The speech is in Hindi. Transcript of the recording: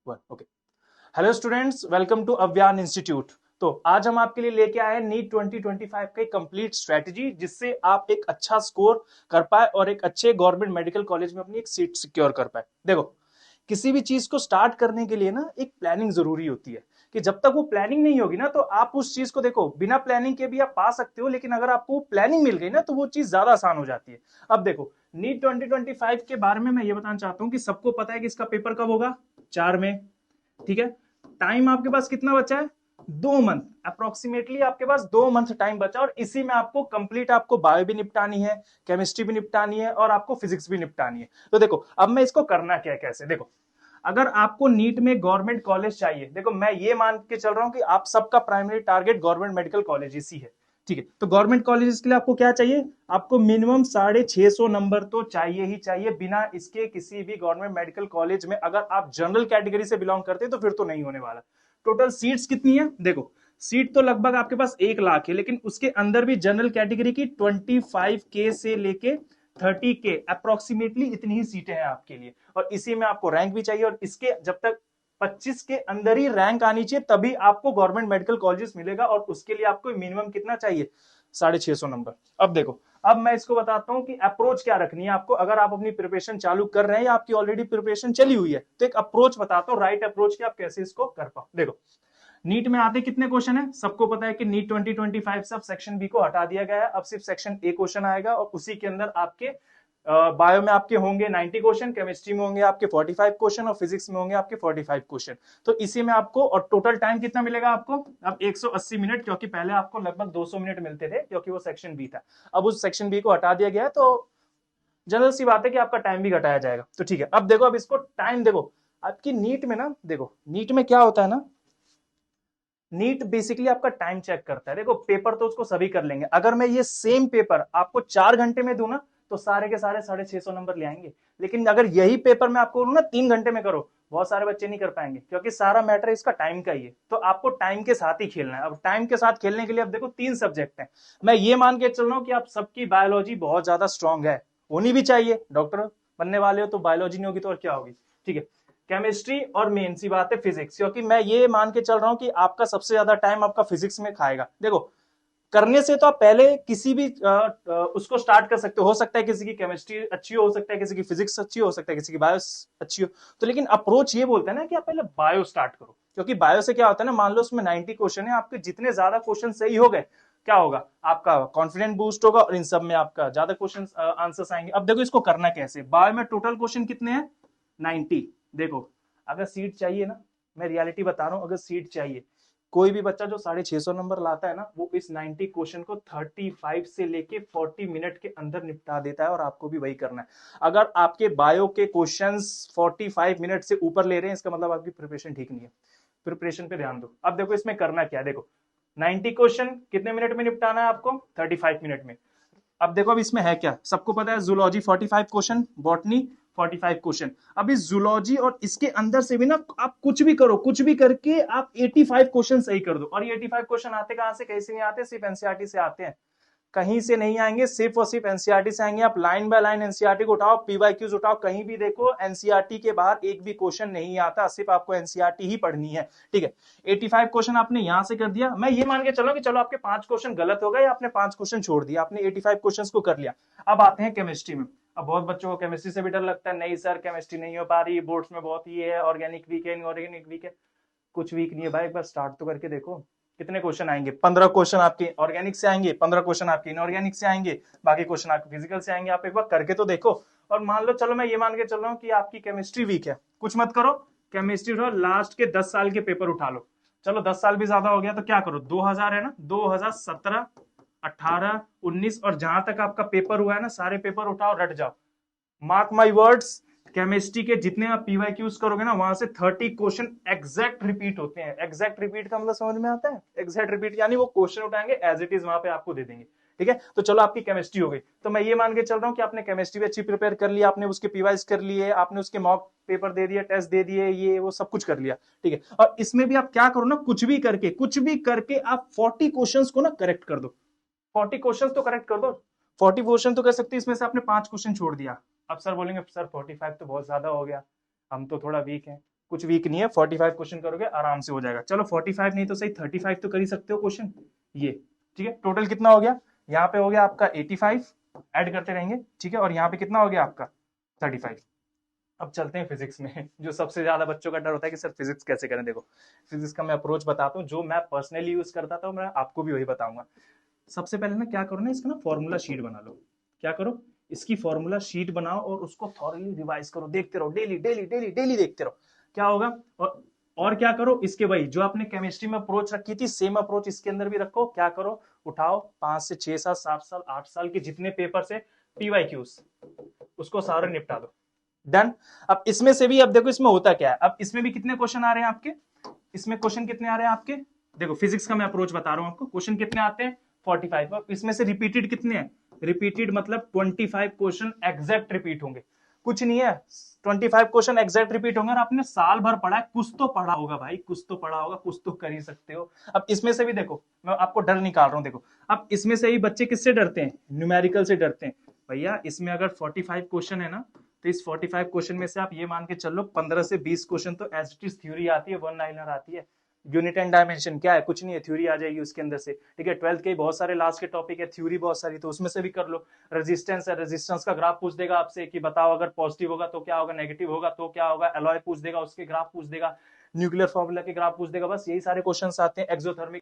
One okay. Hello students, welcome to Avyan institute. तो आज हम आपके लिए लेके आए हैं नीट 2025 का कंप्लीट स्ट्रेटजी, जिससे आप एक अच्छा स्कोर कर पाए और एक अच्छे गवर्नमेंट मेडिकल कॉलेज में अपनी एक सीट सिक्योर कर पाए। देखो, किसी भी चीज को स्टार्ट करने के लिए ना एक प्लानिंग जरूरी होती है, कि जब तक वो प्लानिंग नहीं होगी ना तो आप उस चीज को, देखो, बिना प्लानिंग के भी आप पा सकते हो, लेकिन अगर आपको प्लानिंग मिल गई ना तो वो चीज ज्यादा आसान हो जाती है। अब देखो, नीट 2025 के बारे में मैं ये बताना चाहता हूँ कि सबको पता है कि इसका पेपर कब होगा, 4 में। ठीक है, टाइम आपके पास कितना बचा है, 2 मंथ अप्रोक्सीमेटली आपके पास 2 मंथ टाइम बचा, और इसी में आपको कंप्लीट, आपको बायो भी निपटानी है, केमिस्ट्री भी निपटानी है और आपको फिजिक्स भी निपटानी है। तो देखो, अब मैं इसको करना क्या है, कैसे। देखो, अगर आपको नीट में गवर्नमेंट कॉलेज चाहिए, देखो मैं ये मान के चल रहा हूं कि आप सबका primary target government medical college ही है। ठीक है, तो गवर्नमेंट कॉलेज के लिए आपको क्या चाहिए, आपको मिनिमम 650 नंबर तो चाहिए ही चाहिए। बिना इसके किसी भी गवर्नमेंट मेडिकल कॉलेज में अगर आप जनरल कैटेगरी से बिलोंग करते हैं तो फिर तो नहीं होने वाला। टोटल सीट्स कितनी है, देखो, सीट तो लगभग आपके पास 1 लाख है, लेकिन उसके अंदर भी जनरल कैटेगरी की 25K से लेके 30K अप्रोक्सीमेटली इतनी ही सीटें हैं आपके लिए, और इसी में आपको रैंक भी चाहिए, और इसके जब तक 25 के अंदर ही रैंक आनी चाहिए तभी आपको गवर्नमेंट मेडिकल कॉलेजेस मिलेगा, और उसके लिए आपको मिनिमम कितना चाहिए, 650 नंबर। अब देखो, अब मैं इसको बताता हूं कि अप्रोच क्या रखनी है आपको, अगर आप अपनी प्रिपरेशन चालू कर रहे हैं या आपकी ऑलरेडी प्रिपरेशन चली हुई है, तो एक अप्रोच बताता हूं, राइट अप्रोच की, आप कैसे इसको कर पाओ। देखो, नीट में आते कितने क्वेश्चन है, सबको पता है कि नीट 2025 से अब सेक्शन बी को हटा दिया गया है, अब सिर्फ सेक्शन ए क्वेश्चन आएगा, और उसी के अंदर आपके बायो में आपके होंगे 90 क्वेश्चन, केमिस्ट्री में होंगे आपके 45 क्वेश्चन, और फिजिक्स में होंगे आपके 45 क्वेश्चन। तो इसी में आपको, और टोटल टाइम कितना मिलेगा आपको, अब 180 मिनट, क्योंकि पहले आपको लगभग 200 मिनट मिलते थे, क्योंकि वो सेक्शन बी था। अब उस सेक्शन बी को हटा दिया गया है, तो जनरल सी बात है कि आपका टाइम भी घटाया जाएगा। तो ठीक है, अब देखो, अब इसको टाइम देखो, आपकी नीट में ना, देखो नीट में क्या होता है ना, नीट बेसिकली आपका टाइम चेक करता है। देखो, पेपर तो उसको सभी कर लेंगे, अगर मैं ये सेम पेपर आपको 4 घंटे में दूं ना तो सारे के सारे 650 नंबर ले आएंगे, लेकिन अगर यही पेपर मैं आपको बोलूं ना 3 घंटे में करो, बहुत सारे बच्चे नहीं कर पाएंगे, क्योंकि सारा मैटर इसका टाइम का ही है। तो आपको टाइम के साथ ही खेलना है। अब टाइम के साथ खेलने के लिए, अब देखो, 3 सब्जेक्ट हैं। मैं ये मान के चल रहा हूं कि आप सबकी बायोलॉजी बहुत ज्यादा स्ट्रांग है, होनी भी चाहिए, डॉक्टर बनने वाले हो तो बायोलॉजी नहीं होगी तो और क्या होगी। ठीक है, केमिस्ट्री और मेन सी बात है फिजिक्स, क्योंकि मैं ये मान के चल रहा हूं कि आपका सबसे ज्यादा टाइम आपका फिजिक्स में खाएगा। देखो, करने से तो आप पहले किसी भी उसको स्टार्ट कर सकते हो सकता है किसी की केमिस्ट्री अच्छी हो सकता है किसी की फिजिक्स अच्छी हो सकता है किसी की बायो अच्छी हो, तो लेकिन अप्रोच ये बोलता है ना कि आप पहले बायो स्टार्ट करो, क्योंकि बायो से क्या होता है ना, मान लो उसमें 90 क्वेश्चन है, आपके जितने ज्यादा क्वेश्चन सही हो गए, क्या होगा, आपका कॉन्फिडेंस बूस्ट होगा, और इन सब में आपका ज्यादा क्वेश्चन आंसर्स आएंगे। अब देखो, इसको करना कैसे, बायो में टोटल क्वेश्चन कितने हैं, 90। देखो, अगर सीट चाहिए ना, मैं रियलिटी बता रहा हूं, अगर सीट चाहिए, कोई भी बच्चा जो 650 नंबर लाता है ना, वो इस 90 क्वेश्चन को 35 से लेके 40 मिनट के अंदर निपटा देता है, और आपको भी वही करना है। अगर आपके बायो के क्वेश्चंस 45 मिनट से ऊपर ले रहे हैं, इसका मतलब आपकी प्रिपरेशन ठीक नहीं है, प्रिपरेशन पे ध्यान दो। अब देखो, इसमें करना क्या है, देखो 90 क्वेश्चन कितने मिनट में निपटाना है आपको, 35 मिनट में। अब देखो, अब इसमें है क्या, सबको पता है, जूलॉजी 45 क्वेश्चन, बॉटनी 45 क्वेश्चन। अब इस जूलॉजी और इसके अंदर से भी ना, आप कुछ भी करो, कुछ भी करके आप 85 क्वेश्चन सही कर दो, और ये 85 क्वेश्चन आते कहां से, कहीं से नहीं आते, सिर्फ एनसीईआरटी से आते हैं, कहीं से नहीं आएंगे, सिर्फ और सिर्फ एनसीईआरटी से आएंगे। आप लाइन बाय लाइन एनसीईआरटी को उठाओ, पीवाईक्यूज उठाओ, कहीं भी देखो एनसीईआरटी के बाहर एक भी क्वेश्चन नहीं आता, सिर्फ आपको एनसीईआरटी ही पढ़नी है। ठीक है, 85 क्वेश्चन आपने यहां से कर दिया, मैं ये मान के चलो कि चलो आपके 5 क्वेश्चन गलत हो गए, आपने 5 क्वेश्चन छोड़ दिया, आपने 85 क्वेश्चन को कर लिया। अब आते हैं केमिस्ट्री में। अब बहुत बच्चों को केमिस्ट्री से भी डर लगता है, नहीं सर केमिस्ट्री नहीं हो पा रही, बोर्ड्स में बहुत ये है, ऑर्गेनिक वीक है, इनऑर्गेनिक वीक है। कुछ वीक नहीं है भाई, एक बार स्टार्ट तो करके देखो। कितने क्वेश्चन आएंगे, 15 क्वेश्चन आपके ऑर्गेनिक से आएंगे, 15 क्वेश्चन आपके इनऑर्गेनिक से आएंगे, बाकी क्वेश्चन आपके फिजिकल से आएंगे। आप एक बार करके तो देखो। और मान लो, चलो मैं ये मान के चल रहा हूँ कि आपकी केमिस्ट्री वीक है, कुछ मत करो, केमिस्ट्री उठाओ, लास्ट के 10 साल के पेपर उठा लो। चलो 10 साल भी ज्यादा हो गया तो क्या करो, 2000 है ना, 2017, 18, 19, और जहां तक आपका पेपर हुआ है ना, सारे पेपर उठाओ, रट जाओ। मार्क माई वर्ड्स, केमिस्ट्री के जितने आप पीवाईक्यूज करोगे ना, वहां से 30 क्वेश्चन एग्जैक्ट रिपीट होते हैं। एग्जैक्ट रिपीट का मतलब समझ में आता है, एग्जैक्ट रिपीट यानी वो क्वेश्चन उठाएंगे एज इट इज वहां पे आपको दे देंगे। ठीक है, तो चलो आपकी केमिस्ट्री हो गई, तो मैं ये मान के चल रहा हूँ कि आपने केमिस्ट्री भी अच्छी प्रिपेयर कर लिया, आपने उसके पीवाईज कर लिए, आपने उसके मॉक पेपर दे दिए, टेस्ट दे दिए, ये वो सब कुछ कर लिया। ठीक है, और इसमें भी आप क्या करो ना, कुछ भी करके आप 40 क्वेश्चन को ना करेक्ट कर दो। 40 क्वेश्चन तो करेक्ट कर दो, 40 क्वेश्चन तो कर सकते, इसमें से आपने 5 क्वेश्चन छोड़ दिया। अब सर बोलेंगे सर 45 तो बहुत ज्यादा हो गया, हम तो थोड़ा वीक हैं। कुछ वीक नहीं है, 45 क्वेश्चन करोगे आराम से हो जाएगा। चलो 45 नहीं तो सही 35 तो कर ही सकते हो क्वेश्चन ये, ठीक है। टोटल कितना हो गया, यहाँ पे हो गया आपका 85, ऐड करते रहेंगे, ठीक है। और यहाँ पे कितना हो गया आपका 35। अब चलते हैं फिजिक्स में जो सबसे ज्यादा बच्चों का डर होता है कि सर फिजिक्स कैसे करें। देखो फिजिक्स का मैं अप्रोच बताता हूँ, जो मैं पर्सनली यूज करता था मैं आपको भी वही बताऊंगा। सबसे पहले ना क्या करो ना, इसका ना फॉर्मूला शीट बना लो। क्या करो, इसकी फॉर्मूला शीट बनाओ और उसको थॉरली रिवाइज करो, देखते रहो, डेली डेली डेली डेली देखते रहो, क्या होगा। और क्या करो, इसके भाई जो आपने केमिस्ट्री में अप्रोच रखी थी सेम अप्रोच इसके अंदर भी रखो। क्या करो, उठाओ 5 से 6 साल 7 साल 8 साल के जितने पेपर से पीवाईक्यूज, उसको सारे निपटा दो। डन। अब इसमें से भी, अब देखो इसमें होता क्या है, अब इसमें भी कितने क्वेश्चन आ रहे हैं आपके, इसमें क्वेश्चन कितने आ रहे हैं आपके, देखो फिजिक्स का मैं अप्रोच बता रहा हूं आपको, क्वेश्चन कितने आते हैं 45। अब इसमें से रिपीटेड कितने हैं, रिपीटेड मतलब 25 क्वेश्चन एग्जैक्ट रिपीट होंगे, कुछ नहीं है 25 क्वेश्चन एग्जैक्ट रिपीट होंगे। और आपने साल भर पढ़ा है, कुछ तो पढ़ा होगा भाई, कुछ तो पढ़ा होगा, कुछ तो कर ही सकते हो। अब इसमें से भी देखो, मैं आपको डर निकाल रहा हूं, देखो अब इसमें से ही बच्चे किससे डरते हैं, न्यूमेरिकल से डरते हैं। भैया इसमें अगर 45 क्वेश्चन है ना, तो इस 45 क्वेश्चन में से आप ये मान के चलो 15 से 20 क्वेश्चन तो एज इट इज थ्योरी आती है, वन लाइनर आती है। यूनिट एंड डायमेंशन क्या है, कुछ नहीं है, थ्योरी आ जाएगी उसके अंदर से, ठीक है। 12th के बहुत सारे लास्ट के टॉपिक है, थ्योरी बहुत सारी, तो उसमें से भी कर लो। रेजिस्टेंस है, रेजिस्टेंस का ग्राफ पूछ देगा आपसे कि बताओ अगर पॉजिटिव होगा तो क्या होगा, नेगेटिव होगा तो क्या होगा, एलॉय पूछ देगा, उसके ग्राफ पूछ देगा, न्यूक्लियर फॉर्मूला के ग्राफ पूछ देगा, बस यही सारे क्वेश्चन आते हैं। एक्सोथर्मिक